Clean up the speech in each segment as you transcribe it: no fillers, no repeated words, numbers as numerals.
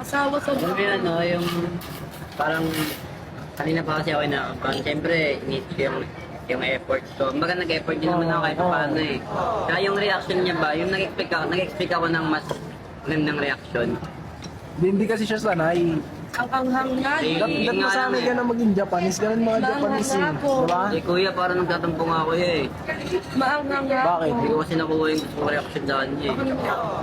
Asawa sa Alam mo yun, no, yung parang kanina pa kasi ako na, parang siyempre, need ko yung effort ko. Kumbaga nag-effort din naman ako kahit paano eh. Kaya yung reaction niya ba, yung nag-expect ako ng mas magandang reaction. Hindi kasi siya sanay. ang anghang nga. Eh, Dapat nga masanay lang ka na maging Japanese. Ganun mga Maanghang Japanese nga eh. po. Diba? Eh kuya, parang nagtatampo nga ako eh. Maanghang nga. Bakit? Hindi ko kasi nakuha yung gusto kong reaction sa kanya eh.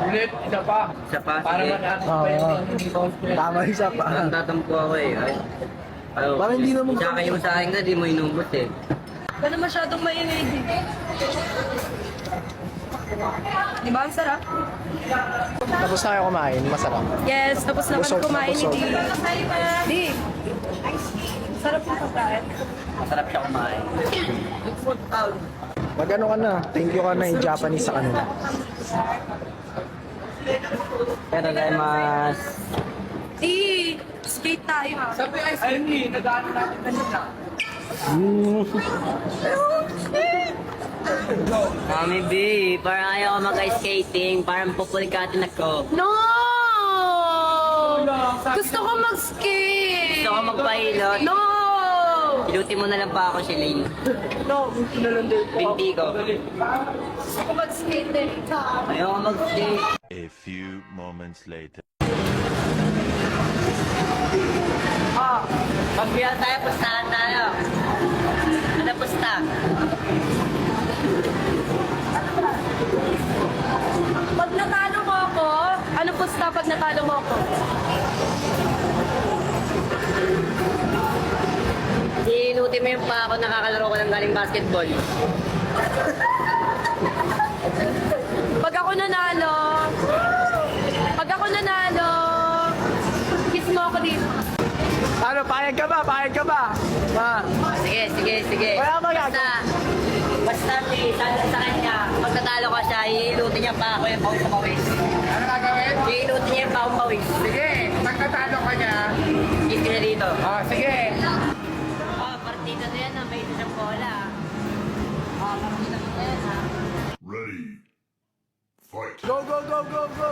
Ulit, isa pa. Isa pa, Para sige. Oo. Tama isa pa. Parang nagtatampo ako eh. Ay, Parang hindi naman- Tsaka yung sa akin nga, di mo inubos eh. Ba na masyadong mainit. Di ba? Ang sarap. Tapos na kayo kumain. Masarap. Yes, tapos na Busog kami na kumain ni busog. Di. Di. Sarap ng pagkain. Masarap siya kumain. Mag-ano ka na. Thank you ka na in Japanese sa kanila. Pero dahil mas... Di. Skate tayo ha. Sabi ay, hindi, nadaanan natin kanina. Mami B, parang ayaw ko mag-ice-skating. Parang pupulikatin ako. No! Gusto ko mag-skate! Gusto ko magpahilot. No! Iluti mo na lang pa ako, Shalane. No! Binti ko. Gusto ko mag-skate din. Ayaw ko mag-skate. A few moments later. Pagbiyan tayo, pustahan tayo. Ano pusta? Pag natalo mo ako, ano pusta pag natalo mo ako? Inuti mo yung pa ako, nakakalaro ko ng galing basketball. Pag ako nanalo, kiss mo ako dito. Ano, payag ka ba? Payag ka ba? Ma. Sige. Wala magagawa. Basta sa kanya, pag natalo ka siya, iiluti niya pa ako yung pawis sa pawis. Ano gagawin? Iiluti niya yung pawis pawis. Sige, pagkatalo ka niya. Kiss ka na dito. Sige. Partida na yan, may isang bola. Partida na yan, ha? Ready. Fight. Go, go, go, go, go!